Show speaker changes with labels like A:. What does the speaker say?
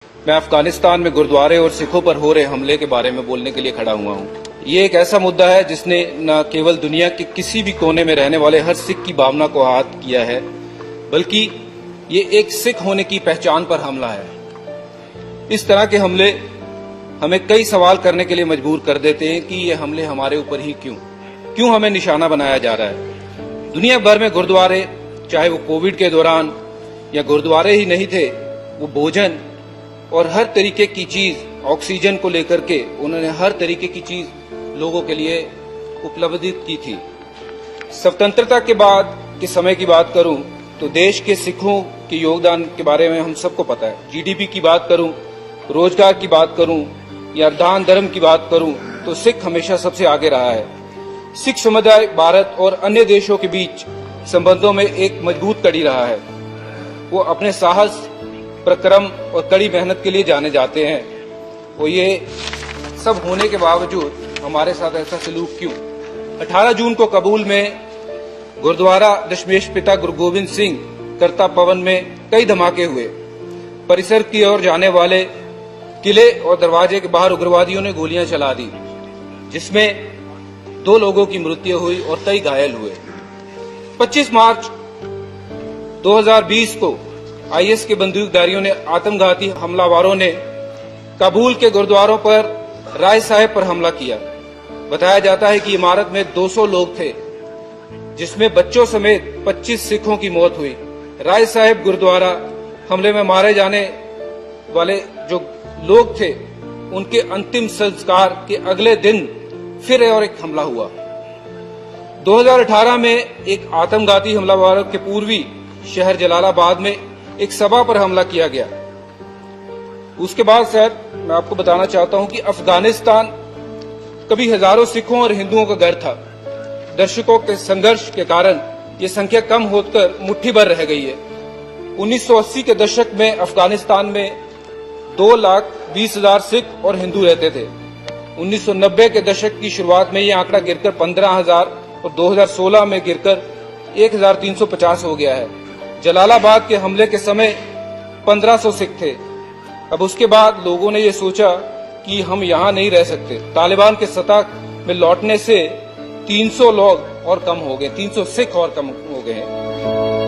A: मैं अफगानिस्तान में गुरुद्वारे और सिखों पर हो रहे हमले के बारे में बोलने के लिए खड़ा हुआ हूँ। ये एक ऐसा मुद्दा है जिसने न केवल दुनिया के किसी भी कोने में रहने वाले हर सिख की भावना को आहत किया है, बल्कि ये एक सिख होने की पहचान पर हमला है। इस तरह के हमले हमें कई सवाल करने के लिए मजबूर कर देते हैं कि ये हमले हमारे ऊपर ही क्यों हमें निशाना बनाया जा रहा है। दुनिया भर में गुरुद्वारे, चाहे वो कोविड के दौरान या गुरुद्वारे ही नहीं थे, वो भोजन और हर तरीके की चीज, ऑक्सीजन को लेकर के उन्होंने हर तरीके की चीज लोगों के लिए उपलब्धित की थी। स्वतंत्रता के बाद के समय की बात करूं तो देश के सिखों के योगदान के बारे में हम सबको पता है। जीडीपी की बात करूं, रोजगार की बात करूं या दान धर्म की बात करूं तो सिख हमेशा सबसे आगे रहा है। सिख समुदाय भारत और अन्य देशों के बीच संबंधों में एक मजबूत कड़ी रहा है। वो अपने साहस, प्रक्रम और कड़ी मेहनत के लिए जाने जाते हैं। वो ये सब होने के बावजूद हमारे साथ ऐसा सलूक क्यों? 18 जून को काबुल में गुरुद्वारा दशमेश पिता गुरु गोविंद सिंह करताब भवन में कई धमाके हुए। परिसर की ओर जाने वाले किले और दरवाजे के बाहर उग्रवादियों ने गोलियां चला दी, जिसमें 2 लोगों की मृत्यु हुई और कई घायल हुए। 25 मार्च 2020 को आईएस के बंदूकधारियों ने, आत्मघाती हमलावरों ने काबुल के गुरुद्वारों पर राय साहेब पर हमला किया। बताया जाता है कि इमारत में 200 लोग थे, जिसमें बच्चों समेत 25 सिखों की मौत हुई। राय साहेब गुरुद्वारा हमले में मारे जाने वाले जो लोग थे, उनके अंतिम संस्कार के अगले दिन फिर और एक हमला हुआ। 2018 में एक आत्मघाती हमलावरों के पूर्वी शहर जलालाबाद में एक सभा पर हमला किया गया। उसके बाद सर मैं आपको बताना चाहता हूं कि अफगानिस्तान कभी हजारों सिखों और हिंदुओं का घर था। दर्शकों के संघर्ष के कारण ये संख्या कम होकर मुट्ठी भर रह गई है। 1980 के दशक में अफगानिस्तान में 2,20,000 सिख और हिंदू रहते थे। 1990 के दशक की शुरुआत में ये आंकड़ा गिरकर 15,000 और 2016 में गिरकर 1,350 हो गया है। जलालाबाद के हमले के समय 1500 सिख थे। अब उसके बाद लोगों ने ये सोचा कि हम यहाँ नहीं रह सकते। तालिबान के सत्ता में लौटने से 300 लोग और कम हो गए, 300 सिख और कम हो गए हैं।